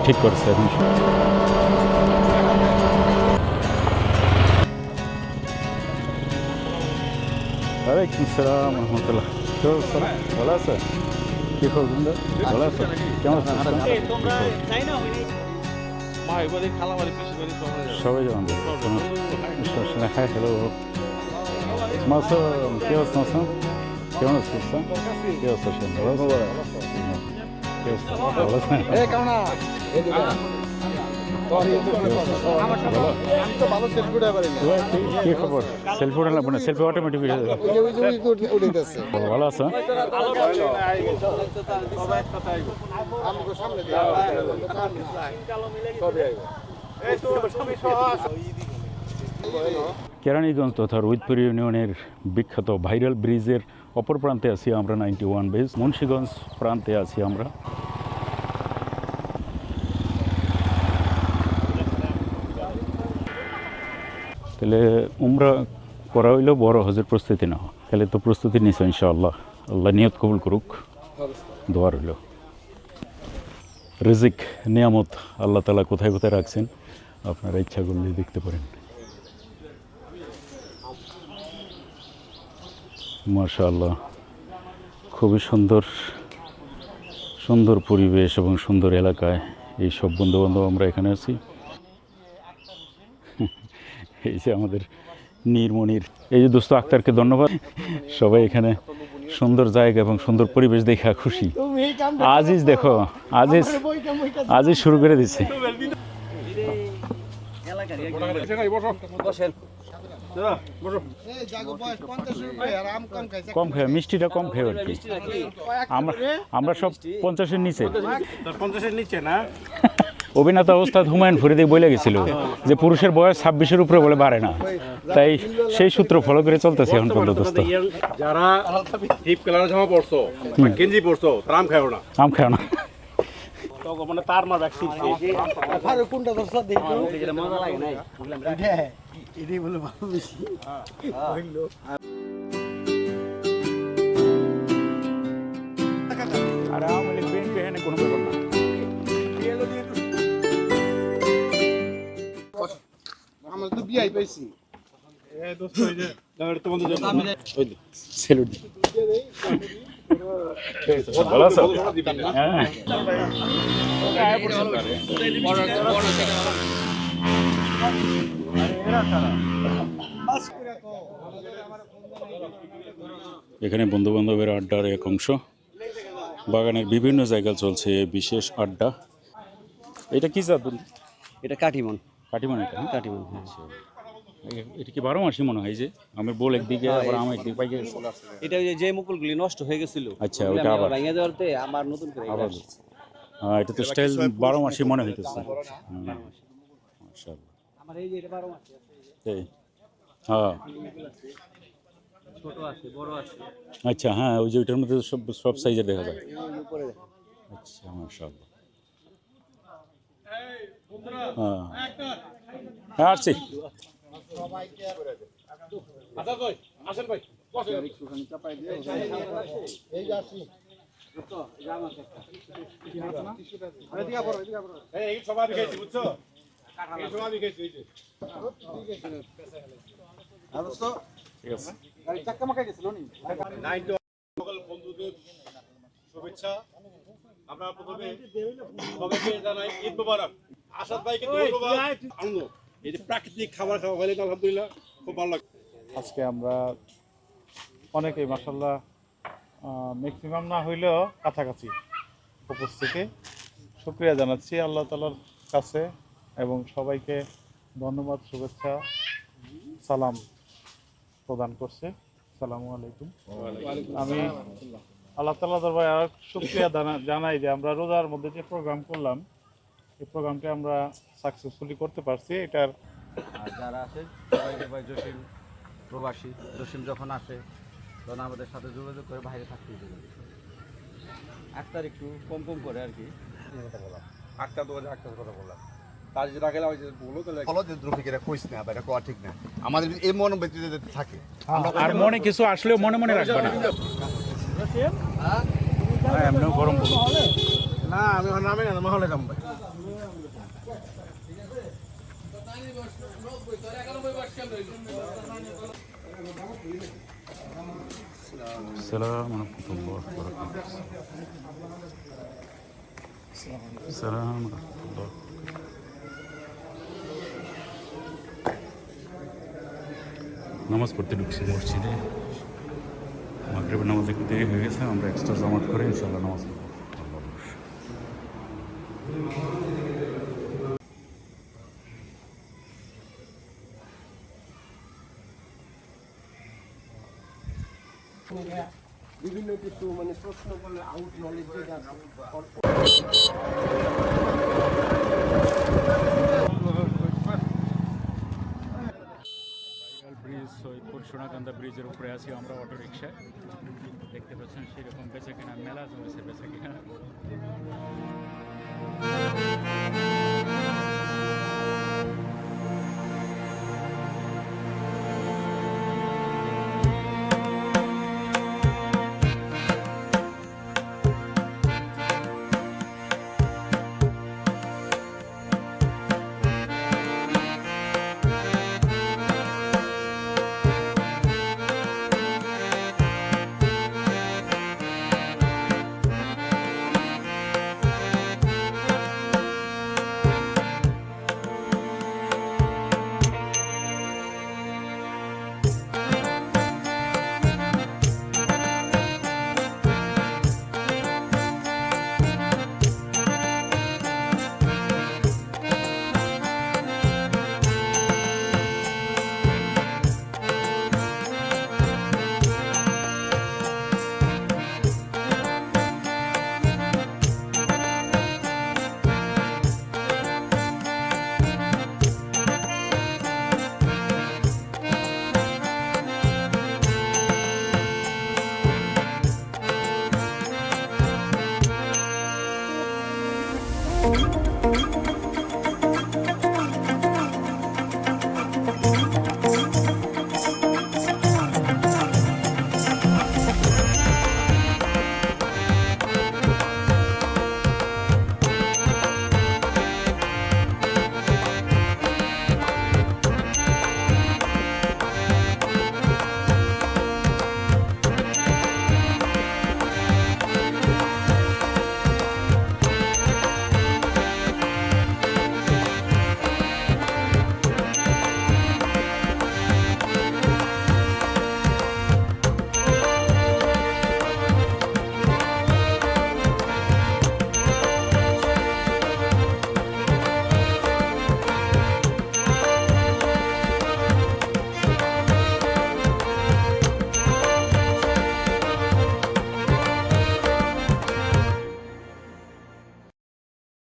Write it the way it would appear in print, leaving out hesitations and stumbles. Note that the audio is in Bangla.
ঠিক করছে। ওয়ালাইকুম আসসালাম রহমতুল্লাহ। ভালো আছে? কি খবর বন্ধু? ভালো আছে? কেমন আছো? সবাই যেমন হ্যাঁ, হ্যালো মাসুম, কি অবস্থা মাসুম? কেমন আছিস? কি অবস্থা? ভালো আছো? কি অবস্থা? ভালো আছে? কি খবর? সেলফি উঠালাম না, সেলফি অটোমেটিক হয়ে যাবে। ভালো আছো? কেরানীগঞ্জ তথা রোহিতপুর ইউনিয়নের বিখ্যাত ভাইরাল ব্রিজের অপর প্রান্তে আছি আমরা, 91 বেস। মুন্সিগঞ্জ প্রান্তে আছি আমরা। তাহলে উমরা করা হইলেও বড় হজের প্রস্তুতি না, তাহলে তো প্রস্তুতি নিছো ইনশাআল্লাহ। আল্লাহ নিয়ত কবুল করুক, দোয়া রইল। রিজিক নিয়ামত আল্লাহ তাআলা কোথায় কোথায় রাখছেন আপনারা ইচ্ছা করলে দেখতে পারেন। মাশাআল্লাহ, খুবই সুন্দর সুন্দর পরিবেশ এবং সুন্দর এলাকায় এই সব বন্ধুবান্ধব আমরা এখানে আছি। এই যে আমাদের নীরমণির, এই যে দোস্ত আক্তারকে ধন্যবাদ। সবাই এখানে সুন্দর জায়গা এবং সুন্দর পরিবেশ দেখা খুশি। আজিজ দেখো, আজিজ শুরু করে দিচ্ছে। কম খায়, মিষ্টিটা কম খাই আর কি। আমরা সব 50-এর নিচে। 50-এর নিচে না? অভিনেতা ওস্তাদ হুমায়ুন ফরিদি বলে গেছিল যে পুরুষের বয়স 26-এর উপরে বলে বাড়ে না, তাই সেই সূত্র ফলো করে চলতেছে এখন পর্যন্ত। যারা হিপ কালার জামা পরছো, গেঞ্জি পরছো, তারা আম খাও না। আম খাও না। মানে তার মা ভ্যাকসিন কোনটা দর্শক দেখো যেটা মজা লাগে না, বুঝলাম এটাই বলে ভালো বেশি হইলো। আর আমাদের বিএনপি এখানে কোনো ব্যাপার না। আমরা তো বিআই পাইছি। এই দোস্ত হই যে দাঁড়া তো বন্ধু যাও। সেলুট। ভালো আছো? হ্যাঁ। এখানে বন্ধু বান্ধবের আড্ডার এক অংশ। বাগানের বিভিন্ন জায়গা চলছে বিশেষ আড্ডা। এটা কি জাত? এটা কাটিমন। কাটিমন? এটা কাটিমন। এটা কি 12 মাসই মনে হয়? যে আমি বল একদিকে আবার আম একদিকে পাই গেছে। এটা যে মুকুলগুলি নষ্ট হয়ে গেছিল, আচ্ছা, ওটা আবার ভেঙে দেওয়াতে আবার নতুন করে আবার এটা তো স্টাইল 12 মাসই মনে হইতেছে। মাশাআল্লাহ। আমার এই যে এটা 12 মাস আছে। এই হ্যাঁ, ছোট আছে, বড় আছে। আচ্ছা হ্যাঁ, ওই যে ওইটার মধ্যে সব সাইজের দেখা যায়। উপরে আচ্ছা, মাশাআল্লাহ। হ্যাঁ আসছি। আচ্ছা ভাই, আসেন ভাই, বসেন। এই যে আসি দোস্ত জাম আছে একটা। আরে দিগা বড় এই সবাই খাইছি বুঝছো? এই সবাই খাইছি এই যে। আর দোস্ত ঠিক আছে। গাড়ি চাক্কা মাকা গেছিল নি? সকল বন্ধুদের শুভেচ্ছা। আমরা প্রথমে সবাইকে জানাই ঈদ মোবারক। আসাদ ভাইকে ধন্যবাদ। আনন্দ, এই যে প্রাকৃতিক খাবার খাওয়া হলে আলহামদুলিল্লাহ খুব ভালো লাগে। আজকে আমরা অনেকেই মাশাআল্লাহ ম্যাক্সিমাম না হইলেও কাছাকাছি উপস্থিতি। শুকরিয়া জানাচ্ছি আল্লাহ তাআলার কাছে এবং সবাইকে ধন্যবাদ, শুভেচ্ছা, সালাম প্রদান করছে। আসসালামু আলাইকুম। আমি আল্লাহ তাআলার দরবারে আর শুকরিয়া জানাই যে আমরা রোজার মধ্যে যে প্রোগ্রাম করলাম, এই প্রোগ্রামটা আমরা সাকসেসফুলি করতে পারছি। এটার আর যারা আছে সবাইকে ভাই জসিম প্রবাসী, জসিম যখন আসে তখন আমাদের সাথে যোগাযোগ করে বাইরে থাকতে হবে। আক্তার একটু কম কম করে আর কি বললাম, আক্তার তো আক্তার কথা বললাম, তার যে রাখলে ওই যে বলো তাহলে ফলো যে দ্রুপিকেরা কইস না বা এটা কোয়া ঠিক না। আমাদের এই মন ব্যক্তিদের থাকে, আর মনে কিছু আসলেও মনে মনে রাখবে না। হ্যাঁ, এমনিও গরম না আমি নামে না মহলে যাম ভাই السلام ورحمة الله وبركاته. السلام ورحمة الله. নামাজ পড়তে ঢুকছি মসজিদে। মাগরিবের নামাজ একটু দেরি হয়ে গেছে, আমরা এক্সট্রা জামাত করে ইনশাআল্লাহ নামাজ পড়ব। বিভিন্ন কিছু মানে প্রশ্ন করলে out knowledge bridge Saidpur Sonakanda ব্রিজের উপরে আছি আমরা অটো রিক্সায়। দেখতে পাচ্ছেন সেরকম বেচা কিনা মেলা জমেছে বেচা কিনা।